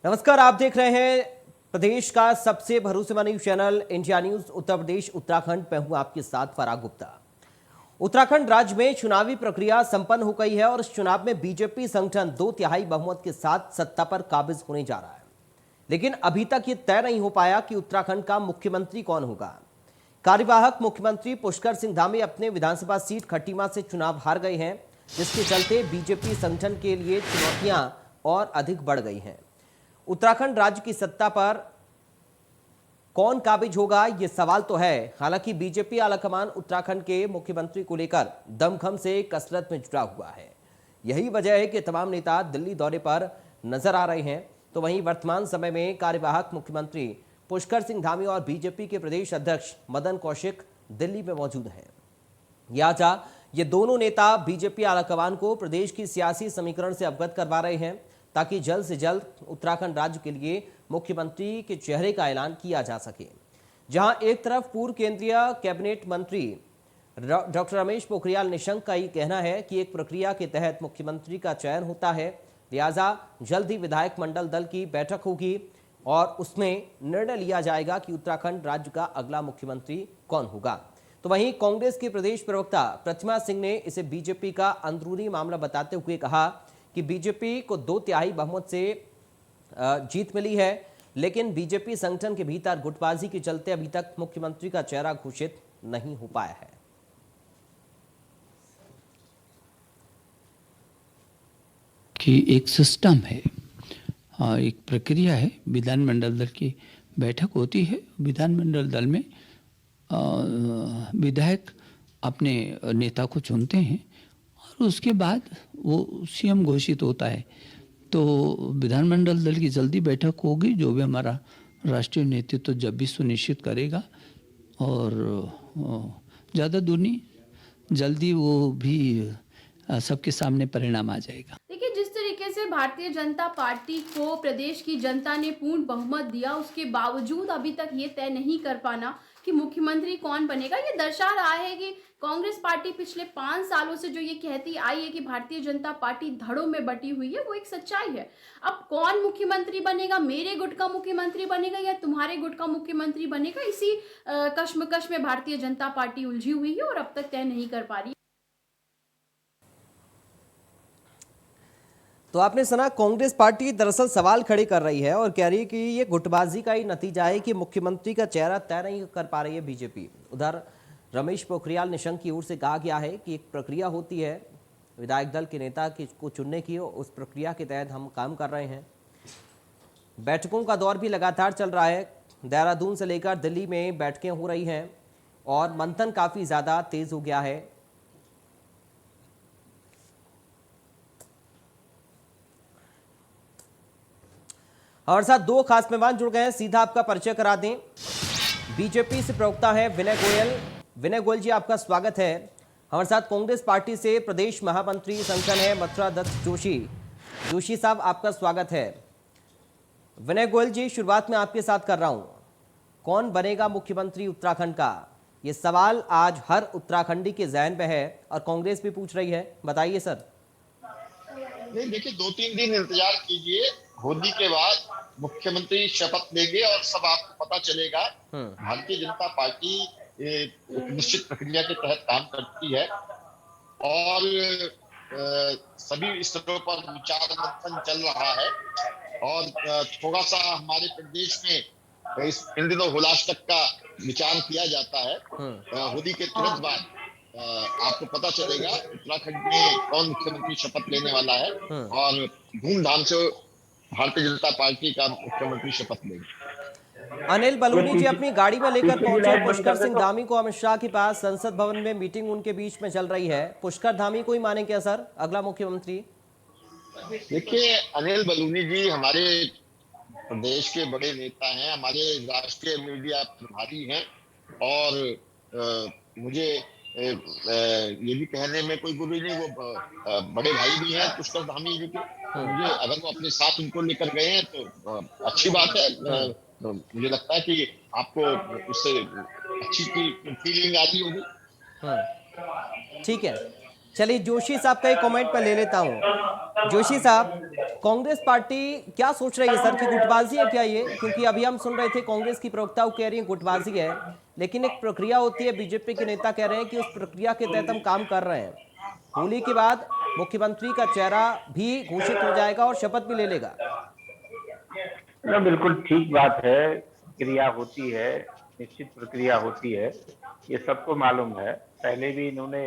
नमस्कार, आप देख रहे हैं प्रदेश का सबसे भरोसेमंद news channel India news Uttar Pradesh Uttarakhand. मैं हूं आपके साथ फराग गुप्ता। उत्तराखंड राज्य में चुनावी प्रक्रिया संपन्न हो गई है और इस चुनाव में बीजेपी संगठन 2/3 बहुमत के साथ सत्ता पर काबिज होने जा रहा है। लेकिन अभी तक ये तय नहीं हो पाया कि उत्तराखंड का मुख्यमंत्री कौन होगा। कार्यवाहक मुख्यमंत्री पुष्कर सिंह धामी अपने विधानसभा सीट खट्टीमा से चुनाव हार गए हैं, जिसके चलते बीजेपी संगठन के लिए चुनौतियां और अधिक बढ़ गई हैं। उत्तराखंड राज्य की सत्ता पर कौन काबिज होगा, यह सवाल तो है। हालांकि बीजेपी आलाकमान उत्तराखंड के मुख्यमंत्री को लेकर दमखम से कसरत में जुटा हुआ है। यही वजह है कि तमाम नेता दिल्ली दौरे पर नजर आ रहे हैं। तो वहीं वर्तमान समय में कार्यवाहक मुख्यमंत्री पुष्कर सिंह धामी और बीजेपी के प्रदेश अध्यक्ष मदन कौशिक दिल्ली में मौजूद हैं। लिहाजा ये दोनों नेता बीजेपी आलाकमान को प्रदेश की सियासी समीकरण से अवगत करवा रहे हैं, ताकि जल्द से जल्द उत्तराखंड राज्य के लिए मुख्यमंत्री के चेहरे का ऐलान किया जा सके। जहां एक तरफ पूर्व केंद्रीय कैबिनेट मंत्री डॉक्टर रमेश पोखरियाल निशंक का ये कहना है कि एक प्रक्रिया के तहत मुख्यमंत्री का चयन होता है, लिहाजा जल्द ही विधायक मंडल दल की बैठक होगी और उसमें निर्णय लिया जाएगा कि उत्तराखंड राज्य का अगला मुख्यमंत्री कौन होगा। तो वहीं कांग्रेस के प्रदेश प्रवक्ता प्रतिमा सिंह ने इसे बीजेपी का अंदरूनी मामला बताते हुए कहा कि बीजेपी को 2/3 बहुमत से जीत मिली है, लेकिन बीजेपी संगठन के भीतर गुटबाजी के चलते अभी तक मुख्यमंत्री का चेहरा घोषित नहीं हो पाया है। कि एक सिस्टम है, एक प्रक्रिया है। विधानमंडल दल की बैठक होती है। विधानमंडल दल में विधायक अपने नेता को चुनते हैं और उसके बाद वो सीएम घोषित होता है। तो विधानमंडल दल की जल्दी बैठक होगी, जो भी हमारा राष्ट्रीय नेतृत्व जब भी सुनिश्चित करेगा, और ज़्यादा दूर नहीं, जल्दी वो भी सबके सामने परिणाम आ जाएगा। देखिए, जिस तरीके से भारतीय जनता पार्टी को प्रदेश की जनता ने पूर्ण बहुमत दिया, उसके बावजूद अभी तक ये तय नहीं कर पाना कि मुख्यमंत्री कौन बनेगा, ये दर्शा रहा है कि कांग्रेस पार्टी पिछले 5 सालों से जो ये कहती आई है कि भारतीय जनता पार्टी धड़ों में बटी हुई है, वो एक सच्चाई है। अब कौन मुख्यमंत्री बनेगा, मेरे गुट का मुख्यमंत्री बनेगा या तुम्हारे गुट का मुख्यमंत्री बनेगा, इसी कश्मकश में भारतीय जनता पार्टी उलझी हुई है और अब तक तय नहीं कर पा रही। तो आपने सुना, कांग्रेस पार्टी दरअसल सवाल खड़े कर रही है और कह रही है कि ये गुटबाजी का ही नतीजा है कि मुख्यमंत्री का चेहरा तय नहीं कर पा रही है बीजेपी। उधर रमेश पोखरियाल निशंक की ओर से कहा गया है कि एक प्रक्रिया होती है विधायक दल के नेता को चुनने की, उस प्रक्रिया के तहत हम काम कर रहे हैं। बैठकों का दौर भी लगातार चल रहा है। देहरादून से लेकर दिल्ली में बैठकें हो रही हैं और मंथन काफ़ी ज़्यादा तेज़ हो गया है। हमारे साथ 2 खास मेहमान जुड़ गए हैं, सीधा आपका परिचय करा दें। बीजेपी से प्रवक्ता है विनय गोयल। विनय गोयल जी, आपका स्वागत है। हमारे साथ कांग्रेस पार्टी से प्रदेश महामंत्री संगठन है मथुरा दत्त जोशी। जोशी साहब, आपका स्वागत है। विनय गोयल जी, शुरुआत में आपके साथ कर रहा हूं, कौन बनेगा मुख्यमंत्री उत्तराखंड का, ये सवाल आज हर उत्तराखंडी के जहन में है और कांग्रेस भी पूछ रही है, बताइए सर। नहीं, देखिए, 2-3 दिन इंतजार कीजिए। होली के बाद मुख्यमंत्री शपथ लेंगे और सब आपको पता चलेगा। भारतीय जनता पार्टी एक निश्चित प्रक्रिया के तहत काम करती है और सभी स्तरों पर विचार मंथन चल रहा है और थोड़ा सा हमारे प्रदेश में इन दिनों हुलासतक का विचार किया जाता है। होली के तुरंत बाद आपको पता चलेगा उत्तराखंड में कौन मुख्यमंत्री शपथ लेने वाला है और धूमधाम से भारतीय जनता पार्टी का मुख्यमंत्री शपथ लेंगे। अनिल बलूनी जी अपनी गाड़ी में लेकर पहुंचे पुष्कर सिंह धामी को अमित शाह के पास। संसद भवन में मीटिंग उनके बीच में चल रही है। पुष्कर धामी को ही माने क्या सर अगला मुख्यमंत्री? देखिए, अनिल बलूनी जी हमारे प्रदेश के बड़े नेता हैं, हमारे राष्ट्रीय मीडिया प्रभारी हैं और मुझे ये भी कहने में कोई बुरी नहीं, वो बड़े भाई भी हैं पुष्कर धामी जी के। मुझे अगर वो अपने साथ उनको लेकर गए हैं तो अच्छी बात है। तो मुझे लगता है कि आपको उससे अच्छी फीलिंग आती होगी। ठीक है, चलिए जोशी साहब का एक कमेंट मैं ले लेता हूं। जोशी साहब, कांग्रेस पार्टी क्या सोच रही है सर कि गुटबाजी है क्या ये? क्योंकि अभी हम सुन रहे थे कांग्रेस की प्रवक्ता वो कह रही है गुटबाजी है, लेकिन एक प्रक्रिया होती है, बीजेपी के नेता कह रहे हैं कि उस प्रक्रिया के तहत हम काम कर रहे हैं। होली के बाद मुख्यमंत्री का चेहरा भी घोषित हो जाएगा और शपथ भी ले लेगा। ना बिल्कुल ठीक बात है। क्रिया होती है, निश्चित प्रक्रिया होती है, ये सबको मालूम है। पहले भी इन्होंने,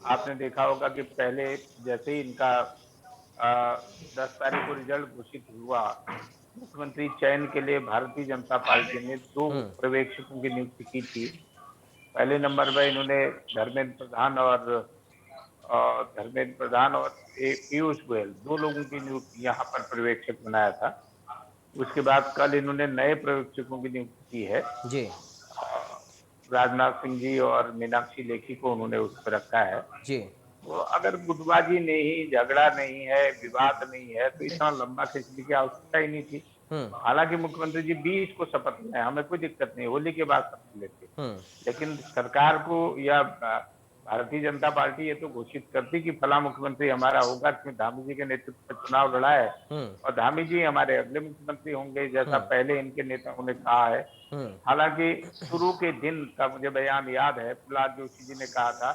आपने देखा होगा कि पहले जैसे ही इनका 10 तारीख को रिजल्ट घोषित हुआ, मुख्यमंत्री चयन के लिए भारतीय जनता पार्टी ने 2 पर्यवेक्षकों की नियुक्ति की थी। पहले नंबर पर इन्होंने धर्मेंद्र प्रधान और पीयूष गोयल 2 लोगों की नियुक्ति यहाँ पर पर्यवेक्षक बनाया था। उसके बाद कल इन्होंने नए पर्यवेक्षकों की नियुक्ति की है। जी राजनाथ सिंह जी और मीनाक्षी लेखी को उन्होंने उस पर रखा है। जी। तो अगर गुटबाजी नहीं, झगड़ा नहीं है, विवाद नहीं है, तो इतना लंबा खिंचने की आवश्यकता ही नहीं थी। हालांकि मुख्यमंत्री जी 20 को शपथ लें, हमें कोई दिक्कत नहीं, होली के बाद शपथ लेते, लेकिन सरकार को या भारतीय जनता पार्टी ये तो घोषित करती कि फला मुख्यमंत्री हमारा होगा, जिसमें धामी जी के नेतृत्व में चुनाव लड़ा है और धामी जी हमारे अगले मुख्यमंत्री होंगे, जैसा पहले इनके नेताओं ने कहा है। हालांकि शुरू के दिन का मुझे बयान याद है, प्रहलाद जोशी जी ने कहा था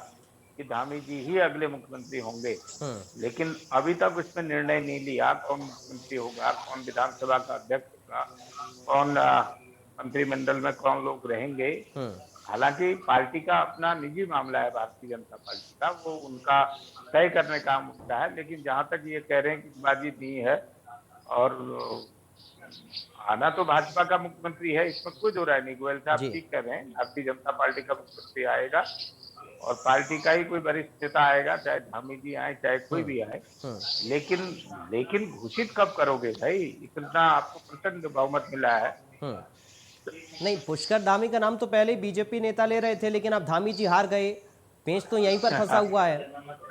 कि धामी जी ही अगले मुख्यमंत्री होंगे, लेकिन अभी तक उसमें निर्णय नहीं लिया कौन मुख्यमंत्री होगा, कौन विधानसभा का अध्यक्ष होगा, कौन मंत्रिमंडल में कौन लोग रहेंगे। हालांकि पार्टी का अपना निजी मामला है, भारतीय जनता पार्टी का, वो उनका तय करने का मुद्दा है। लेकिन जहां तक ये कह रहे हैं कि गुटबाजी नहीं है और आना तो भाजपा का मुख्यमंत्री है, इसमें कोई दो राय नहीं। गोयल साहब ठीक कह रहे हैं, भारतीय जनता पार्टी का मुख्यमंत्री आएगा और पार्टी का ही कोई वरिष्ठ नेता आएगा, चाहे धामी जी आए चाहे कोई भी आए। लेकिन घोषित कब करोगे भाई? इतना आपको प्रचंड बहुमत मिला है। नहीं, पुष्कर धामी का नाम तो पहले ही बीजेपी नेता ले रहे थे, लेकिन अब धामी जी हार गए, पेंच तो यहीं पर फंसा हुआ है।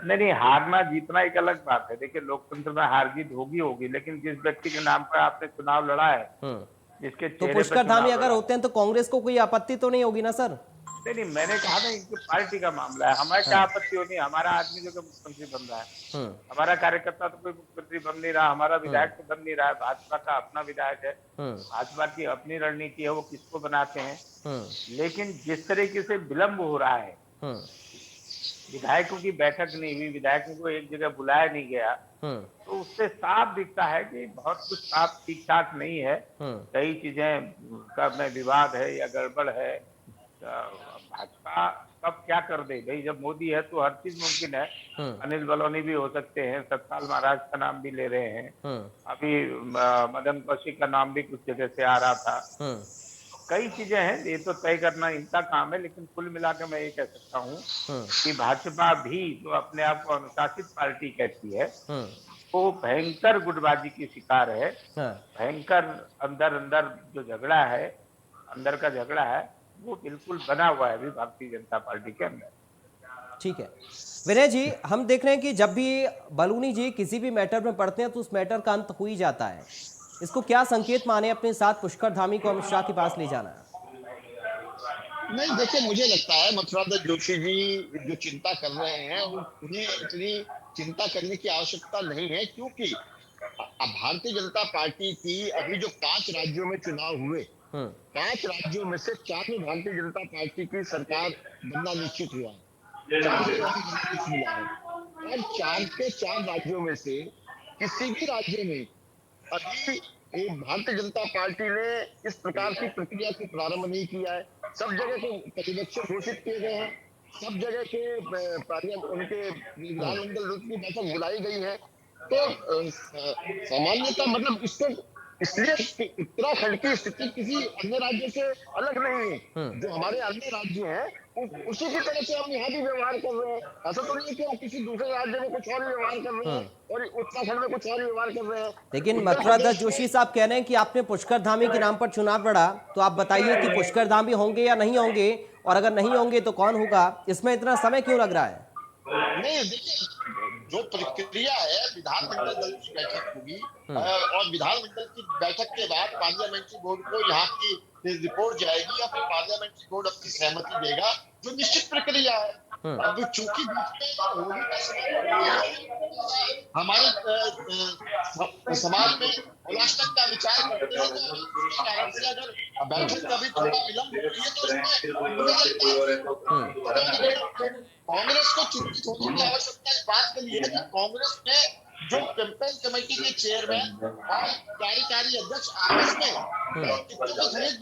नहीं, हारना जीतना एक अलग बात है। देखिए, लोकतंत्र में हार जीत होगी, लेकिन जिस व्यक्ति के नाम पर आपने चुनाव लड़ा है, जिसके तो पुष्कर धामी अगर होते हैं तो कांग्रेस को कोई आपत्ति तो नहीं होगी ना सर? नहीं, मैंने कहा ना कि पार्टी का मामला है, हमारे क्या आपत्ति होनी है? हमारा आदमी जो मुख्यमंत्री बन रहा है, हमारा कार्यकर्ता तो कोई मुख्यमंत्री बन नहीं रहा, हमारा विधायक तो बन नहीं रहा है, भाजपा का अपना विधायक है, भाजपा की अपनी रणनीति है, वो किसको बनाते हैं। लेकिन जिस तरीके से विलम्ब हो रहा है, विधायकों की बैठक नहीं हुई, विधायकों को एक जगह बुलाया नहीं गया, तो उससे साफ दिखता है कि बहुत कुछ साफ ठीक ठाक नहीं है। कई चीजें का में विवाद है या गड़बड़ है। भाजपा कब क्या कर दे भाई? जब मोदी है तो हर चीज मुमकिन है। अनिल बलौनी भी हो सकते हैं, सतपाल महाराज का नाम भी ले रहे हैं, अभी मदन कौशिक का नाम भी कुछ जगह से आ रहा था। कई चीजें हैं, ये तो तय करना इनका काम है। लेकिन कुल मिलाकर मैं ये कह सकता हूँ कि भाजपा भी जो अपने आप को अनुशासित पार्टी कहती है, वो भयंकर गुटबाजी की शिकार है। भयंकर अंदर जो झगड़ा है, अंदर का झगड़ा है, वो बिल्कुल बना हुआ है अभी भारतीय जनता पार्टी के अंदर। ठीक है विनय जी, हम देख रहे हैं कि जब भी बलूनी जी किसी भी मैटर में पड़ते हैं तो उस मैटर का अंत हो ही जाता है। इसको क्या संकेत माने अपने साथ पुष्कर धामी को अमित शाह के पास ले जाना? नहीं, देखिए, मुझे लगता है मथुरादत्त जोशी जी जो चिंता कर रहे हैं, उन्हें इतनी चिंता करने की आवश्यकता नहीं है, क्योंकि भारतीय जनता पार्टी की अभी जो 5 राज्यों में चुनाव हुए, 5 राज्यों में से 4 में भारतीय जनता पार्टी की सरकार बनना निश्चित हुआ है, 4 मिला है। और 4 के 4 राज्यों में से किसी भी राज्य में अभी भारतीय जनता पार्टी ने इस प्रकार की प्रक्रिया को प्रारंभ नहीं किया है। सब जगह के पर्यवेक्षक घोषित किए गए हैं, सब जगह के उनके विधानमंडल की बैठक बुलाई गई है। तो सामान्यतः मतलब इसको इसलिए उत्तराखंड की स्थिति किसी अन्य राज्य से अलग नहीं है। जो हमारे अन्य राज्य हैं उसी की तरह से हम यहाँ भी व्यवहार कर रहे हैं। ऐसा तो नहीं है कि हम किसी दूसरे राज्य में कुछ और व्यवहार कर रहे हैं और उत्तराखंड में कुछ और व्यवहार कर रहे हैं। लेकिन मथुरादत्त जोशी साहब कह रहे हैं कि आपने पुष्कर धामी के नाम पर चुनाव लड़ा, तो आप बताइए कि पुष्कर धामी होंगे या नहीं होंगे, और अगर नहीं होंगे तो कौन होगा? इसमें इतना समय क्यों लग रहा है? नहीं, देखिए, जो प्रक्रिया है, विधानमंडल दल की बैठक होगी और विधानमंडल की बैठक के बाद पार्लियामेंट्री बोर्ड को यहाँ की रिपोर्ट जाएगी या फिर पार्लियामेंट्री बोर्ड अपनी सहमति देगा, जो निश्चित प्रक्रिया है। अब चूंकि बीच में होली का समय हमारे समाज में उल्लासक का विचार करते हैं, तो इस कारण से अगर बैठक कभी थोड़ा विलंब होती है तो उसमें मुझे लगता है कांग्रेस को चिंतित होने की आवश्यकता इस बात के लिए है कि कांग्रेस में जो कैंपेन कमेटी के चेयरमैन और कार्यकारी अध्यक्ष आपस में टिकटों की खरीद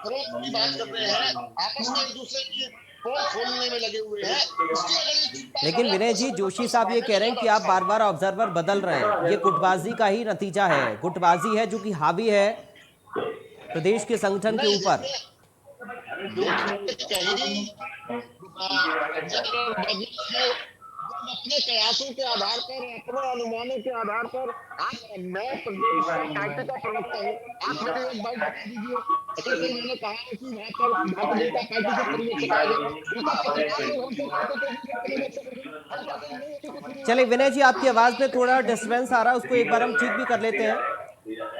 फरोख्त की बात कर रहे हैं, आपस में एक दूसरे की पोल खोलने में लगे हुए हैं। इसलिए अगर ये चिंता लेकिन विनय जी, जोशी साहब ये कह रहे हैं कि आप बार बार ऑब्जर्वर बदल रहे हैं, ये गुटबाजी का ही नतीजा है, गुटबाजी है जो कि हावी है प्रदेश के संगठन के ऊपर। कहीं अपने कयासों के आधार पर, अपने अनुमानों के आधार पर आप मैं पार्टी का प्रवक्ता हूँ, आप मुझे एक बात बता दीजिए। जैसे मैंने कहा है कि वहाँ पर भारतीय जनता पार्टी के पर्यवेक्षक आए हैं। चलिए विनय जी, आपकी आवाज में थोड़ा डिस्टर्बेंस आ रहा है, उसको एक बार हम ठीक भी कर लेते हैं,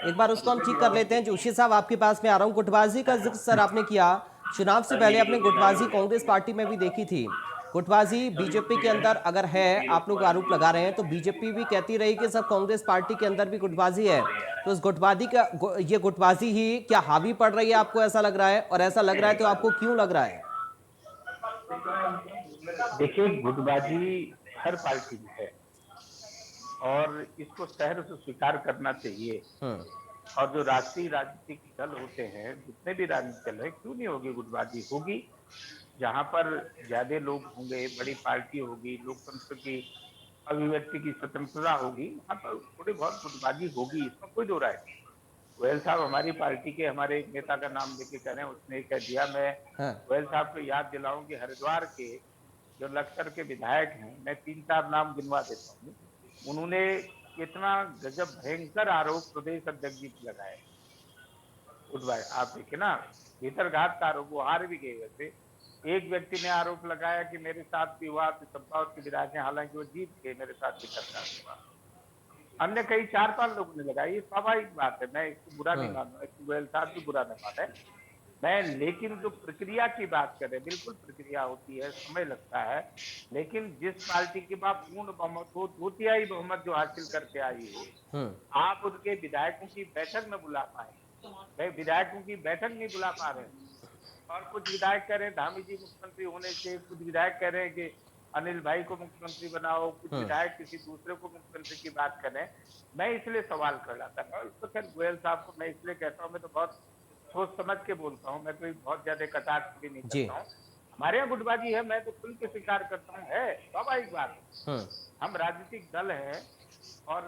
एक बार उसको हम ठीक कर लेते हैं। जोशी साहब आपके पास में आ रहा हूँ। गुटबाजी का जिक्र सर आपने किया, चुनाव से पहले आपने गुटबाजी कांग्रेस पार्टी में भी देखी थी। गुटबाजी बीजेपी के अंदर अगर है, आप लोग आरोप लगा रहे हैं, तो बीजेपी भी कहती रही कि सब कांग्रेस पार्टी के अंदर भी गुटबाजी है। तो इस गुटबाजी का ये गुटबाजी ही क्या हावी पड़ रही है, आपको ऐसा लग रहा है? और ऐसा लग रहा है तो आपको क्यों लग रहा है? देखिए, गुटबाजी हर पार्टी में है और इसको सहर्ष स्वीकार करना चाहिए। और जो राष्ट्रीय राजनीतिक दल होते हैं, जितने भी राजनीतिक दल है, क्यों नहीं होगी गुटबाजी? होगी। जहां पर ज्यादा लोग होंगे, बड़ी पार्टी होगी, लोकतंत्र की अभिव्यक्ति की स्वतंत्रता होगी, वहां पर थोड़ी बहुत गुटबाजी होगी, इसमें कोई दो राय नहीं। गोयल साहब हमारी पार्टी के हमारे एक नेता का नाम लेके कह रहे हैं, उसने कह दिया। मैं गोयल साहब को याद दिलाऊं कि हरिद्वार के जो लखसर के विधायक हैं, मैं 3-4 नाम गिनवा देता हूँ, उन्होंने कितना गजब भयंकर आरोप प्रदेश अध्यक्ष जी पे लगाए। आप देखिए ना, भीतरघात का आरोप, वो हार भी गए। वैसे एक व्यक्ति ने आरोप लगाया कि मेरे साथ भी हुआ, चंपावत के विधायक हैं, हालांकि वो जीत गए, मेरे साथ भीतरघात हुआ। अन्य कई 4-5 लोगों ने लगाई। ये स्वाभाविक बात है, मैं इसको बुरा नहीं मानूंगा, गोयल साहब भी बुरा नहीं माने मैं। लेकिन जो प्रक्रिया की बात करें, बिल्कुल प्रक्रिया होती है, समय लगता है, लेकिन जिस पार्टी के पास पूर्ण बहुमत हो, 2/3 बहुमत जो हासिल करके आई हो, आप उनके विधायकों की बैठक न बुला पाए, विधायकों की बैठक नहीं बुला पा रहे। और कुछ विधायक कह रहे हैं धामी जी मुख्यमंत्री होने से, कुछ विधायक कह रहे हैं कि अनिल भाई को मुख्यमंत्री बनाओ, कुछ विधायक किसी दूसरे को मुख्यमंत्री की बात कर रहे हैं। मैं इसलिए सवाल कर रहा था, तो खैर गोयल साहब को मैं इसलिए कहता हूँ, मैं तो बहुत सोच समझ के बोलता हूँ, मैं कोई बहुत ज्यादा कटाक्ष भी नहीं करता हूँ। हमारे यहाँ गुटबाजी है, मैं तो खुल के स्वीकार करता हूँ, है स्वाभाविक बात है। हम राजनीतिक दल है और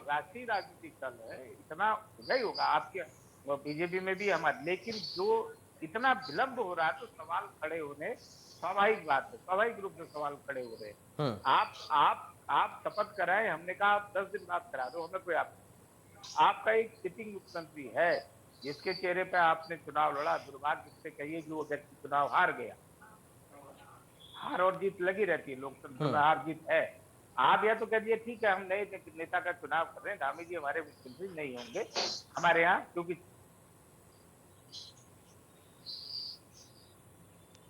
राष्ट्रीय राजनीतिक दल है, इतना नहीं होगा आपके बीजेपी में भी हमारे। लेकिन जो इतना विलंब हो रहा है, तो सवाल खड़े होने स्वाभाविक बात है, स्वाभाविक रूप से सवाल खड़े हो रहे हैं। आप शपथ कराएं, हमने कहा आप 10 दिन बाद करा दो, हमें कोई आपका एक सिटिंग मुख्यमंत्री है जिसके चेहरे पे आपने चुनाव लड़ा, दुर्भाग्य से कहिए कि वो व्यक्ति चुनाव हार गया। हार और जीत लगी रहती है, लोकतंत्र में हार जीत है। आप या तो कह दिए ठीक है, हम नए नेता का चुनाव कर रहे हैं, धामी जी हमारे मुख्यमंत्री नहीं होंगे हमारे यहाँ, क्योंकि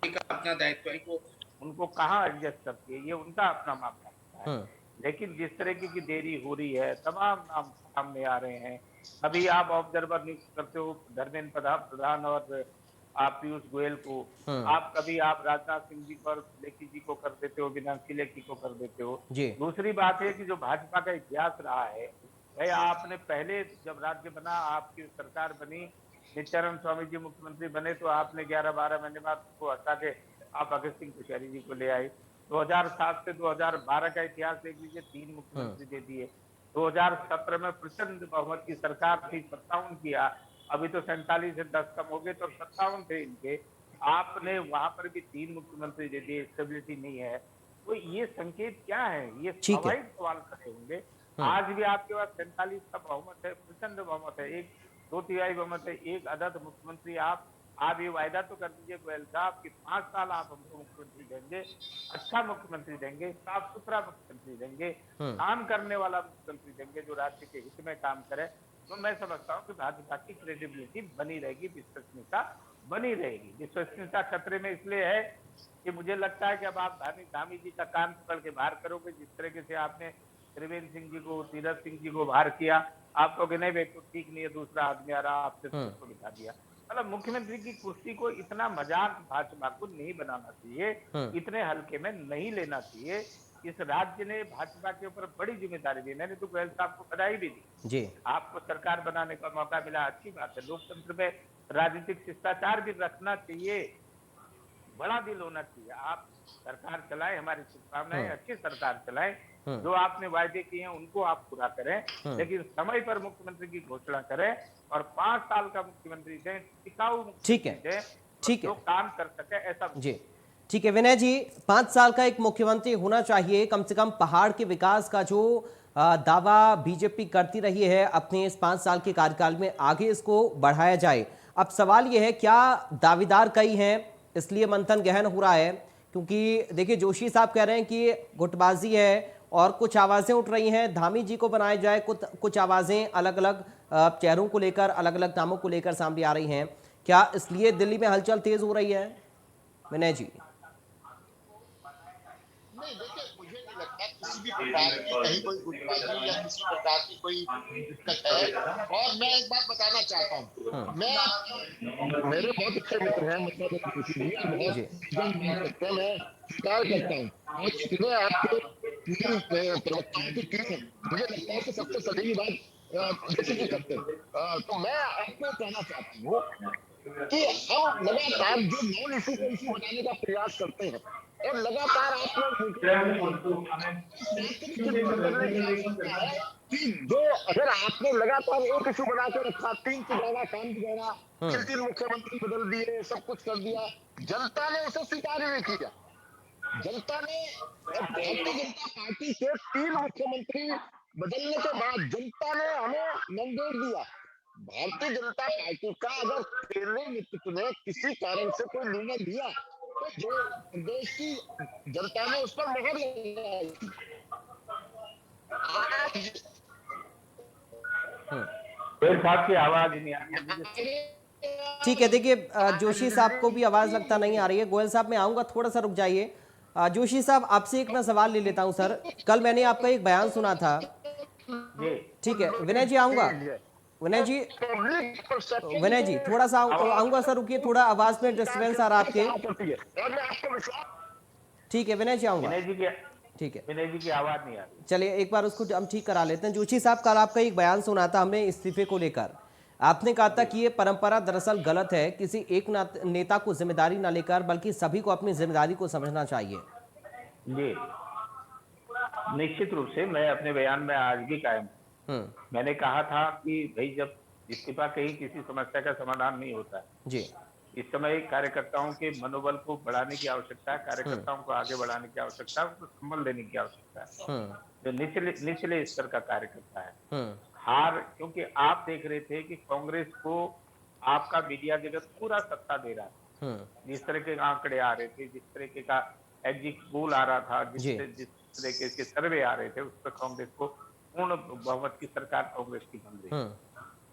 अपना दायित्व है, उनको कहाँ एडजस्ट करती है, ये उनका अपना मामला है। लेकिन जिस तरीके की देरी हो रही है, तमाम नाम सामने आ रहे हैं। अभी आप ऑब्जर्वर नियुक्त करते हो धर्मेंद्र प्रधान और आप पीयूष गोयल को, आप कभी आप राजनाथ सिंह जी पर लेखी जी को कर देते हो, मीनाक्षी लेखी को कर देते हो। दूसरी बात है कि जो भाजपा का इतिहास रहा है भाई, आपने पहले जब राज्य बना, आपकी सरकार बनी, नित्यानंद स्वामी जी मुख्यमंत्री बने, तो आपने 11-12 महीने बाद उसको हटा के आप भगत सिंह कोश्यारी जी को ले आए। 2007 से 2012 का इतिहास देख लीजिए, 3 मुख्यमंत्री दे दिए। 2017 में प्रचंड बहुमत की सरकार थी, 57 किया, अभी तो 47 से 10 कम हो गए, तो 57 थे इनके, आपने वहां पर भी 3 मुख्यमंत्री दे दिए। स्टेबिलिटी नहीं है, तो ये संकेत क्या है? ये स्वाभाविक सवाल खड़े होंगे। आज भी आपके पास 47 का बहुमत है, प्रचंड बहुमत है, 2/3 बहुमत है, एक अदद मुख्यमंत्री। आप ये वायदा तो कर दीजिए गोयल साहब कि 5 साल आप हमको मुख्यमंत्री देंगे, अच्छा मुख्यमंत्री देंगे, साफ सुथरा मुख्यमंत्री देंगे, काम करने वाला मुख्यमंत्री देंगे, जो राज्य के हित में काम करे। तो मैं समझता हूँ कि भाजपा की क्रेडिबिलिटी बनी रहेगी, विश्वसनीयता बनी रहेगी। विश्वसनीयता खतरे में इसलिए है कि मुझे लगता है कि अब आप धामी जी का कान पकड़ के बाहर करोगे, जिस तरीके से आपने त्रिवेंद्र सिंह जी को, तीरथ सिंह जी को बाहर किया, आप कहोगे नहीं भाई तो ठीक नहीं है, दूसरा आदमी आ रहा, आपसे तो उसको बिठा दिया। मतलब मुख्यमंत्री की कुर्सी को इतना मजाक भाजपा को नहीं बनाना चाहिए, इतने हल्के में नहीं लेना चाहिए। इस राज्य ने भाजपा के ऊपर बड़ी जिम्मेदारी दी। मैंने तो गोयल साहब को बधाई भी दी। जी आपको सरकार बनाने का मौका मिला, अच्छी बात है। लोकतंत्र में राजनीतिक शिष्टाचार भी रखना चाहिए, बड़ा दिल होना चाहिए। आप सरकार चलाएं, हमारी शुभकामनाएं, अच्छी सरकार चलाएं, जो आपने वायदे किए हैं उनको आप पूरा करें, लेकिन समय पर मुख्यमंत्री की घोषणा करें और 5 साल का मुख्यमंत्री दें, टिकाऊ ठीक है, मुख्यमंत्री दें, ठीक है जो काम कर सके ऐसा। जी ठीक है विनय जी, 5 साल का एक मुख्यमंत्री होना चाहिए, कम से कम पहाड़ के विकास का जो दावा बीजेपी करती रही है अपने इस 5 साल के कार्यकाल में, आगे इसको बढ़ाया जाए। अब सवाल यह है क्या दावेदार कई हैं इसलिए मंथन गहन हो रहा है, क्योंकि देखिए जोशी साहब कह रहे हैं कि गुटबाजी है और कुछ आवाजें उठ रही हैं धामी जी को बनाया जाए, कुछ आवाजें अलग अलग चेहरों को लेकर, अलग अलग नामों को लेकर सामने आ रही हैं। क्या इसलिए दिल्ली में हलचल तेज हो रही है विनय जी? नहीं देखिए, मुझे नहीं लगता किसी भी प्रकार की कहीं कोई गुटबाजी या किसी प्रकार की कोई दिक्कत है। और मैं एक बात बताना चाहता हूँ, मैं मेरे बहुत अच्छे मित्र हैं, मतलब बहुत मैं स्वीकार करता हूँ और सुबह आपके प्रवक्ताओं की टीम है, मुझे लगता है कि सबसे सही बात जैसे करते हैं। तो मैं आपको कहना चाहता हूँ कि हम लगातार जो नॉन इशू को इशू बनाने का प्रयास करते हैं और लगातार आप लोग कि जो अगर आपने लगातार एक इशू बना के रखा, 3 तिगाड़ा काम तिगाड़ा, 3 मुख्यमंत्री बदल दिए, सब कुछ कर दिया, जनता ने उसे स्वीकार नहीं किया। जनता ने भारतीय जनता पार्टी के 3 मुख्यमंत्री बदलने के बाद जनता ने हमें मैंडेट दिया। भारतीय जनता पार्टी का अगर केंद्रीय नेतृत्व ने किसी कारण से कोई निर्णय लिया तो जो प्रदेश की जनता ने उस पर मोहर लगाई। गोयल साहब की आवाज नहीं आ रही। ठीक है, देखिए जोशी साहब को भी आवाज लगता नहीं आ रही है। गोयल साहब मैं आऊंगा, थोड़ा सा रुक जाइए। जोशी साहब आपसे एक मैं सवाल ले लेता हूं सर, कल मैंने आपका एक बयान सुना था। ठीक है विनय जी, आऊंगा विनय जी थोड़ा सा आऊंगा सर, रुकिए, थोड़ा आवाज में डिस्टर्बेंस आ रहा है आपके। ठीक है विनय जी, आऊंगा। ठीक है, विनय जी की आवाज नहीं आ रही। चलिए एक बार उसको हम ठीक करा लेते हैं। जोशी साहब कल आपका एक बयान सुना था हमने इस्तीफे को लेकर, आपने कहा था कि ये परंपरा दरअसल गलत है, किसी एक नेता को जिम्मेदारी ना लेकर बल्कि सभी को अपनी जिम्मेदारी को समझना चाहिए। जी निश्चित रूप से मैं अपने बयान में आज भी कायम हूं। मैंने कहा था कि भाई जब इस्तीफा कहीं किसी समस्या का समाधान नहीं होता है जी, इस समय कार्यकर्ताओं के मनोबल को बढ़ाने की आवश्यकता है, कार्यकर्ताओं को आगे बढ़ाने की आवश्यकता है, उनको संबल देने की आवश्यकता है। जो निचले स्तर का कार्यकर्ता है हार, क्योंकि आप देख रहे थे कि कांग्रेस को आपका मीडिया जगत पूरा सत्ता दे रहा है, जिस तरह के आंकड़े आ रहे थे, जिस तरीके का एग्जिट पोल आ रहा था, जिस तरीके के सर्वे आ रहे थे, उस पर कांग्रेस को पूर्ण बहुमत की सरकार कांग्रेस की बन रही।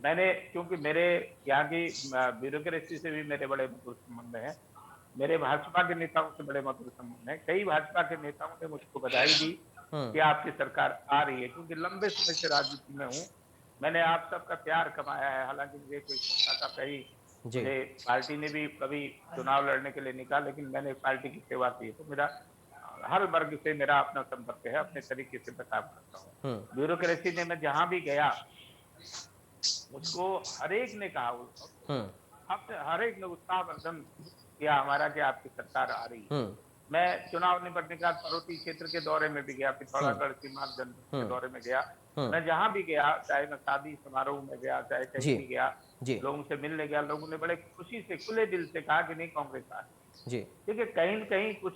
मैंने, क्योंकि मेरे यहाँ की ब्यूरोक्रेसी से भी मेरे बड़े मधुर संबंध है, मेरे भाजपा के नेताओं से बड़े मधुर संबंध है, कई भाजपा के नेताओं ने मुझको बधाई दी कि आपकी सरकार आ रही है, क्योंकि लंबे समय से राजनीति में हूँ, मैंने आप सबका प्यार कमाया है। हालांकि मुझे कोई सत्ता का कहीं मुझे पार्टी ने भी कभी चुनाव लड़ने के लिए निकाला, लेकिन मैंने पार्टी की सेवा की, तो मेरा हर वर्ग से मेरा अपना संपर्क है, अपने तरीके से मैं काम करता हूँ। ब्यूरोक्रेसी ने, मैं जहां भी गया मुझको हर एक ने कहा, हर एक ने उत्साहवर्धन किया हमारा कि आपकी सरकार आ रही है। मैं चुनाव निपटने के बाद पर्वतीय क्षेत्र के दौरे में भी गया, पिथौरागढ़ सीमांत जनपद के दौरे में गया, मैं जहां भी गया, चाहे मैं शादी समारोह में गया, चाहे कहीं भी गया, लोगों से मिलने गया, लोगों ने बड़े खुशी से खुले दिल से कहा कि नहीं कांग्रेस आ रही जी। देखिए कहीं न कहीं कुछ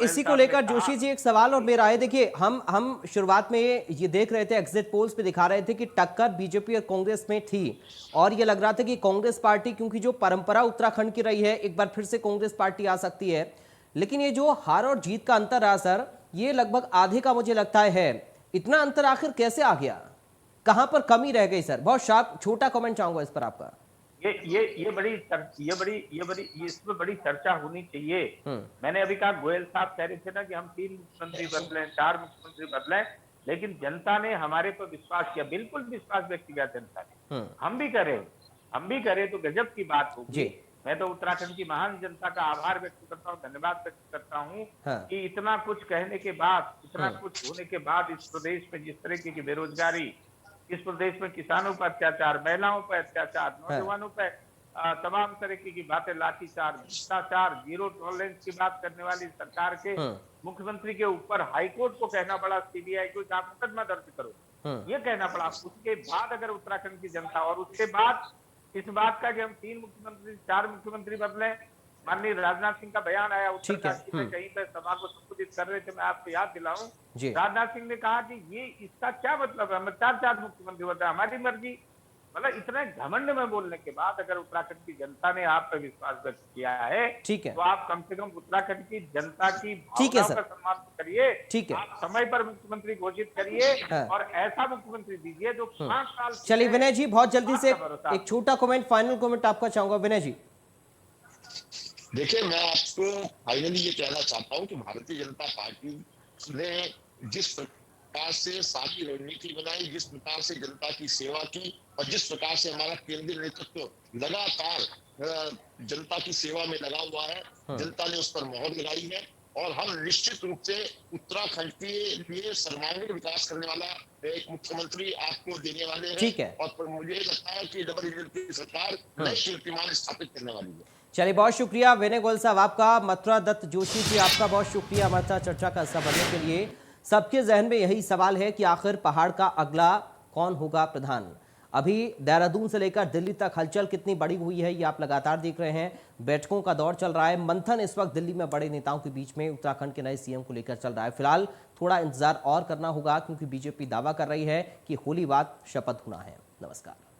इसी को लेकर जोशी जी एक सवाल और मेरा है। देखिए हम शुरुआत में ये देख रहे थे, एग्जिट पोल्स पे दिखा रहे थे कि टक्कर बीजेपी और कांग्रेस में थी और ये लग रहा था कि कांग्रेस पार्टी, क्योंकि जो परंपरा उत्तराखंड की रही है, एक बार फिर से कांग्रेस पार्टी आ सकती है। लेकिन ये जो हार और जीत का अंतर रहा सर, ये लगभग आधे का मुझे लगता है। इतना अंतर आखिर कैसे आ गया? कहां पर कमी रह गई सर? बहुत शार्प छोटा कमेंट चाहूंगा इस पर आपका। ये इसमें बड़ी चर्चा होनी चाहिए। मैंने अभी कहा, गोयल साहब कह रहे थे ना कि हम 3 मुख्यमंत्री बदले, 4 मुख्यमंत्री बदले, लेकिन जनता ने हमारे पर विश्वास किया, बिल्कुल विश्वास व्यक्त किया जनता ने। हम भी करें तो गजब की बात होगी। जी। मैं तो उत्तराखंड की महान जनता का आभार व्यक्त करता हूँ, धन्यवाद व्यक्त करता हूँ कि इतना कुछ कहने के बाद, इतना कुछ होने के बाद इस प्रदेश में जिस तरीके की बेरोजगारी, इस प्रदेश में किसानों पर अत्याचार, महिलाओं पर अत्याचार, नौजवानों पर तमाम तरीके की बातें, लाठीचार्ज, भ्रष्टाचार, जीरो टॉलरेंस की बात करने वाली सरकार के मुख्यमंत्री के ऊपर हाईकोर्ट को कहना पड़ा, सीबीआई को आप मुकदमा दर्ज करो, ये कहना पड़ा। उसके बाद अगर उत्तराखंड की जनता, और उसके बाद इस बात का कि हम 3 मुख्यमंत्री, 4 मुख्यमंत्री बदले, माननीय राजनाथ सिंह का बयान आया उत्तरकाशी में, कहीं पर सभा को संबोधित कर रहे थे, मैं आपको याद दिलाऊं, राजनाथ सिंह ने कहा कि ये इसका क्या मतलब है, हम 4 मुख्यमंत्री बदले, हमारी मर्जी। मतलब इतने घमंड में बोलने के बाद अगर उत्तराखंड की जनता ने आप पर विश्वास व्यक्त किया है, तो आप कम से कम उत्तराखंड की जनता की भावनाओं का सम्मान करिए। आप समय पर मुख्यमंत्री घोषित करिए और ऐसा मुख्यमंत्री दीजिए जो 5 साल। चलिए विनय जी, बहुत जल्दी से एक छोटा कमेंट, फाइनल कमेंट आपका चाहूंगा विनय जी। देखिए, मैं आपको फाइनली ये कहना चाहता हूं कि भारतीय जनता पार्टी ने जिस प्रकार से सारी रणनीति बनाई, जिस प्रकार से जनता की सेवा की और जिस प्रकार से हमारा केंद्रीय नेतृत्व लगातार जनता की सेवा में लगा हुआ है, जनता ने उस पर मोहर लगाई है और हम निश्चित रूप से उत्तराखंड के लिए सर्वांगीण विकास करने वाला एक मुख्यमंत्री आपको देने वाले हैं। ठीक है। और मुझे लगता है कि डबल इंजन की सरकार नए कीर्तिमान स्थापित करने वाली है। चलिए, बहुत शुक्रिया विनय गोयल साहब आपका। मथुरा दत्त जोशी जी, आपका बहुत शुक्रिया हमारे साथ चर्चा का हिस्सा बनने के लिए। सबके जहन में यही सवाल है कि आखिर पहाड़ का अगला कौन होगा प्रधान। अभी देहरादून से लेकर दिल्ली तक हलचल कितनी बड़ी हुई है ये आप लगातार देख रहे हैं। बैठकों का दौर चल रहा है, मंथन इस वक्त दिल्ली में बड़े नेताओं के बीच में उत्तराखंड के नए सीएम को लेकर चल रहा है। फिलहाल थोड़ा इंतजार और करना होगा, क्योंकि बीजेपी दावा कर रही है कि होली बाद शपथ होना है। नमस्कार।